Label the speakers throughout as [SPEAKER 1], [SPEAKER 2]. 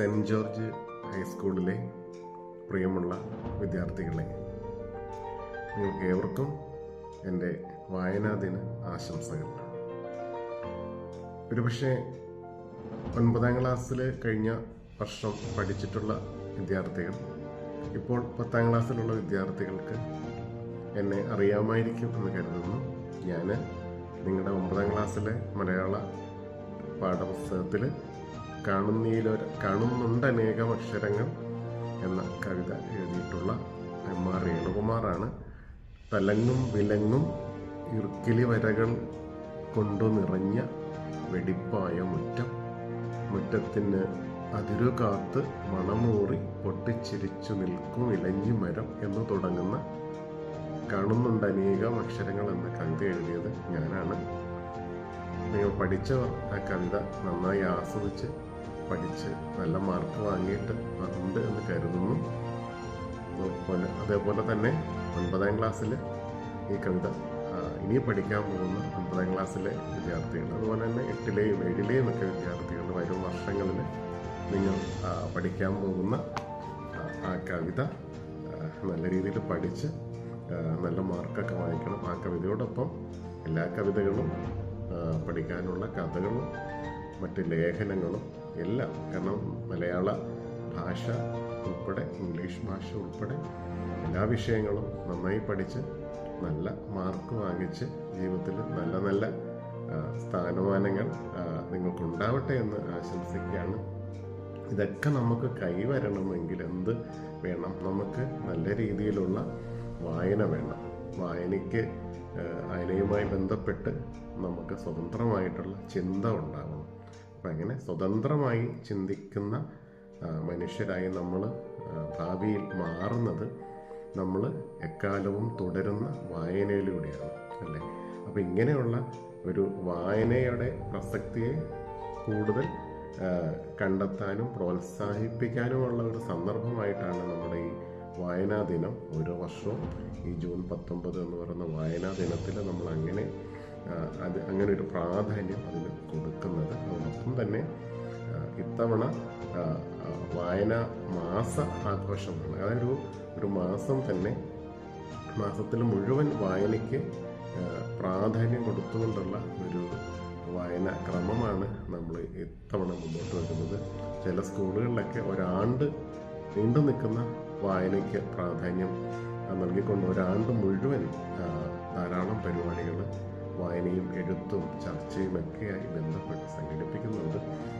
[SPEAKER 1] Cent George ഹൈസ്കൂളിലെ പ്രിയമുള്ള വിദ്യാർത്ഥികളെ, നിങ്ങൾക്ക് ഏവർക്കും എൻ്റെ വായനാ ദിന ആശംസകൾ. ഒരുപക്ഷെ 9ാം ക്ലാസ്സിൽ കഴിഞ്ഞ വർഷം പഠിച്ചിട്ടുള്ള വിദ്യാർത്ഥികൾ ഇപ്പോൾ 10ാം ക്ലാസ്സിലുള്ള വിദ്യാർത്ഥികൾക്ക് എന്നെ അറിയാമായിരിക്കും എന്ന് കരുതുന്നു. ഞാൻ നിങ്ങളുടെ 9ാം ക്ലാസ്സിലെ മലയാള പാഠപുസ്തകത്തിൽ കാണുന്നുണ്ട് അനേകം അക്ഷരങ്ങൾ എന്ന കവിത എഴുതിയിട്ടുള്ള എം.ആർ. രേണുകുമാറാണ്. തലങ്ങും വിലങ്ങും ഇർക്കിലി വരകൾ കൊണ്ടു നിറഞ്ഞ വെടിപ്പായ മുറ്റത്തിന് അതിരുകാത്ത് മണമൂറി പൊട്ടിച്ചിരിച്ചു നിൽക്കും ഇലഞ്ഞി മരം എന്ന് തുടങ്ങുന്ന കാണുന്നുണ്ട് അനേകം അക്ഷരങ്ങൾ എന്ന കവിത എഴുതിയത് ഞാനാണ്. നിങ്ങൾ പഠിച്ചവർ ആ കവിത നന്നായി ആസ്വദിച്ച് പഠിച്ച് നല്ല മാർക്ക് വാങ്ങിയിട്ട് ഉണ്ട് എന്ന് കരുതുന്നു. അതേപോലെ തന്നെ 9ാം ക്ലാസ്സിൽ ഈ കവിത ഇനി പഠിക്കാൻ പോകുന്ന 9ാം ക്ലാസ്സിലെ വിദ്യാർത്ഥികൾ, അതുപോലെ തന്നെ 8ലെയും 7ലെയും ഒക്കെ വിദ്യാർത്ഥികൾ വരും വർഷങ്ങളിൽ നിങ്ങൾ പഠിക്കാൻ പോകുന്ന ആ കവിത നല്ല രീതിയിൽ പഠിച്ച് നല്ല മാർക്കൊക്കെ വാങ്ങിക്കണം. ആ കവിതയോടൊപ്പം എല്ലാ കവിതകളും പഠിക്കാനുള്ള കഥകളും മറ്റ് ലേഖനങ്ങളും എല്ലാം, കാരണം മലയാള ഭാഷ ഉൾപ്പെടെ ഇംഗ്ലീഷ് ഭാഷ ഉൾപ്പെടെ എല്ലാ വിഷയങ്ങളും നന്നായി പഠിച്ച് നല്ല മാർക്ക് വാങ്ങിച്ച് ജീവിതത്തിൽ നല്ല നല്ല സ്ഥാനമാനങ്ങൾ നിങ്ങൾക്കുണ്ടാവട്ടെ എന്ന് ആശംസിക്കുകയാണ്. ഇതൊക്കെ നമുക്ക് കൈവരണമെങ്കിൽ എന്ത് വേണം? നമുക്ക് നല്ല രീതിയിലുള്ള വായന വേണം. വായനയുമായി ബന്ധപ്പെട്ട് നമുക്ക് സ്വതന്ത്രമായിട്ടുള്ള ചിന്ത ഉണ്ടാകണം. അപ്പം അങ്ങനെ സ്വതന്ത്രമായി ചിന്തിക്കുന്ന മനുഷ്യരായി നമ്മൾ ഭാവിയിൽ മാറുന്നത് നമ്മൾ എക്കാലവും തുടരുന്ന വായനയിലൂടെയാണ്, അല്ലേ? അപ്പം ഇങ്ങനെയുള്ള ഒരു വായനയുടെ പ്രസക്തിയെ കൂടുതൽ കണ്ടെത്താനും പ്രോത്സാഹിപ്പിക്കാനുമുള്ള ഒരു സന്ദർഭമായിട്ടാണ് നമ്മുടെ ഈ വായനാ ദിനം ഓരോ വർഷവും ഈ ജൂൺ 19 എന്ന് പറയുന്ന വായനാ ദിനത്തിൽ നമ്മൾ അങ്ങനെ ഒരു പ്രാധാന്യം അതിന് കൊടുക്കുന്നത്. അതോടൊപ്പം തന്നെ ഇത്തവണ വായനാ മാസ ആഘോഷമാണ്. അതായത് ഒരു മാസം തന്നെ, മാസത്തിൽ മുഴുവൻ വായനയ്ക്ക് പ്രാധാന്യം കൊടുത്തുകൊണ്ടുള്ള ഒരു വായന ക്രമമാണ് നമ്മൾ ഇത്തവണ മുന്നോട്ട് വെക്കുന്നത്. ചില സ്കൂളുകളിലൊക്കെ ഒരാണ്ട് നീണ്ടു നിൽക്കുന്ന വായനയ്ക്ക് പ്രാധാന്യം നൽകിക്കൊണ്ട് ഒരാണ്ട് മുഴുവൻ ധാരാളം പരിപാടികൾ വായനയും എഴുത്തും ചർച്ചയും ഒക്കെയായി ബന്ധപ്പെട്ട് സംഘടിപ്പിക്കുന്നുണ്ട്.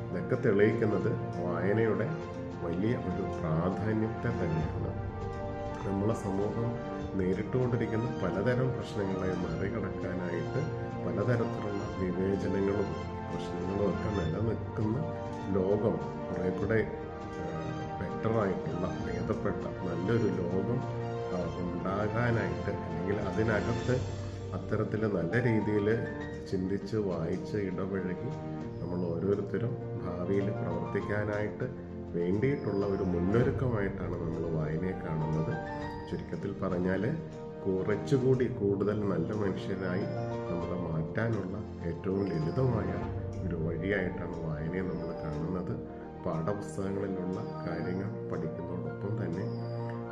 [SPEAKER 1] ഇതൊക്കെ തെളിയിക്കുന്നത് വായനയുടെ വലിയ ഒരു പ്രാധാന്യത്തെ തന്നെയാണ്. നമ്മളെ സമൂഹം നേരിട്ടുകൊണ്ടിരിക്കുന്ന പലതരം പ്രശ്നങ്ങളെ മറികടക്കാനായിട്ട് പലതരത്തിലുള്ള വിവേചനങ്ങളും പ്രശ്നങ്ങളും ഒക്കെ നിലനിൽക്കുന്ന ലോകം കുറേ കൂടെ ബെറ്ററായിട്ടുള്ള ഭേദപ്പെട്ട നല്ലൊരു ലോകം ഉണ്ടാകാനായിട്ട്, അല്ലെങ്കിൽ അതിനകത്ത് അത്തരത്തിൽ നല്ല രീതിയിൽ ചിന്തിച്ച് വായിച്ച് ഇടപഴകി നമ്മൾ ഓരോരുത്തരും ഭാവിയിൽ പ്രവർത്തിക്കാനായിട്ട് വേണ്ടിയിട്ടുള്ള ഒരു മുന്നൊരുക്കമായിട്ടാണ് നമ്മൾ വായനയെ കാണുന്നത്. ചുരുക്കത്തിൽ പറഞ്ഞാൽ കുറച്ചുകൂടി കൂടുതൽ നല്ല മനുഷ്യരായി നമ്മളെ മാറ്റാനുള്ള ഏറ്റവും ലളിതമായ ഒരു വഴിയായിട്ടാണ് വായനയെ നമ്മൾ കാണുന്നത്. പാഠപുസ്തകങ്ങളിലുള്ള കാര്യങ്ങൾ പഠിക്കുന്നതോടൊപ്പം തന്നെ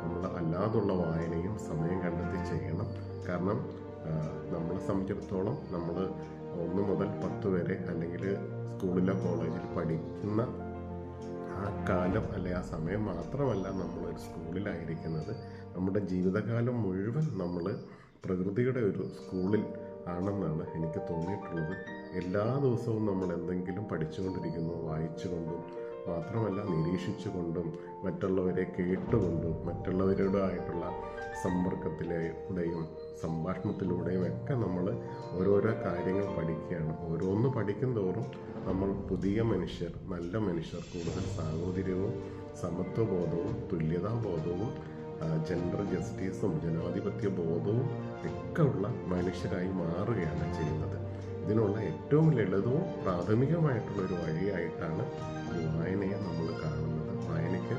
[SPEAKER 1] നമ്മൾ അല്ലാതുള്ള വായനയും സമയം കണ്ടെത്തി ചെയ്യണം. കാരണം നമ്മളെ സംബന്ധിച്ചിടത്തോളം നമ്മൾ 1 മുതൽ 10 വരെ അല്ലെങ്കിൽ സ്കൂളിലോ കോളേജിൽ പഠിക്കുന്ന ആ കാലം അല്ലെ ആ സമയം മാത്രമല്ല നമ്മൾ സ്കൂളിലായിരിക്കുന്നത്. നമ്മുടെ ജീവിതകാലം മുഴുവൻ നമ്മൾ പ്രകൃതിയുടെ ഒരു സ്കൂളിൽ ആണെന്നാണ് എനിക്ക് തോന്നിയിട്ടുള്ളത്. എല്ലാ ദിവസവും നമ്മൾ എന്തെങ്കിലും പഠിച്ചുകൊണ്ടിരിക്കുന്നു, വായിച്ചുകൊണ്ടും മാത്രമല്ല നിരീക്ഷിച്ചുകൊണ്ടും മറ്റുള്ളവരെ കേട്ടുകൊണ്ടും മറ്റുള്ളവരുമായിട്ടുള്ള സമ്പർക്കത്തിലൂടെയും സംഭാഷണത്തിലൂടെയും ഒക്കെ നമ്മൾ ഓരോരോ കാര്യങ്ങൾ പഠിക്കുകയാണ്. ഓരോന്ന് പഠിക്കും തോറും നമ്മൾ പുതിയ മനുഷ്യർ, നല്ല മനുഷ്യർ, കൂടുതൽ സാഹോദര്യവും സമത്വബോധവും തുല്യതാബോധവും ജെൻഡർ ജസ്റ്റിസും ജനാധിപത്യ ബോധവും ഒക്കെ ഉള്ള മനുഷ്യരായി മാറുകയാണ് ചെയ്യുന്നത്. ഇതിനുള്ള ഏറ്റവും ലളിതവും പ്രാഥമികമായിട്ടുള്ളൊരു വഴിയായിട്ടാണ് ഈ വായനയെ നമ്മൾ കാണുന്നത്. വായനയ്ക്ക്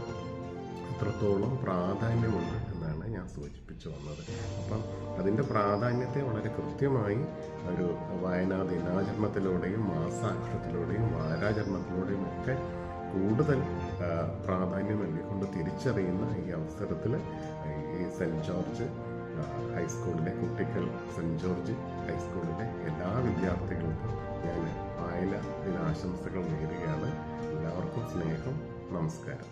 [SPEAKER 1] എത്രത്തോളം പ്രാധാന്യമുണ്ട് എന്നാണ് ഞാൻ സൂചിപ്പിച്ചു വന്നത്. അപ്പം അതിൻ്റെ പ്രാധാന്യത്തെ വളരെ കൃത്യമായി ഒരു വായനാ ദിനാചരണത്തിലൂടെയും മാസാചരണത്തിലൂടെയും വാരാചരണത്തിലൂടെയും ഒക്കെ കൂടുതൽ പ്രാധാന്യം നൽകിക്കൊണ്ട് തിരിച്ചറിയുന്ന ഈ അവസരത്തിൽ ഈ സെൻറ്റ് ജോർജ് ഹൈസ്കൂളിലെ കുട്ടികൾ, സെൻറ്റ് ജോർജ് ഹൈസ്കൂളിലെ എല്ലാ വിദ്യാർത്ഥികൾക്കും ഞാൻ വായന ദിനാശംസകൾ നേരുകയാണ്. എല്ലാവർക്കും സ്നേഹം, നമസ്കാരം.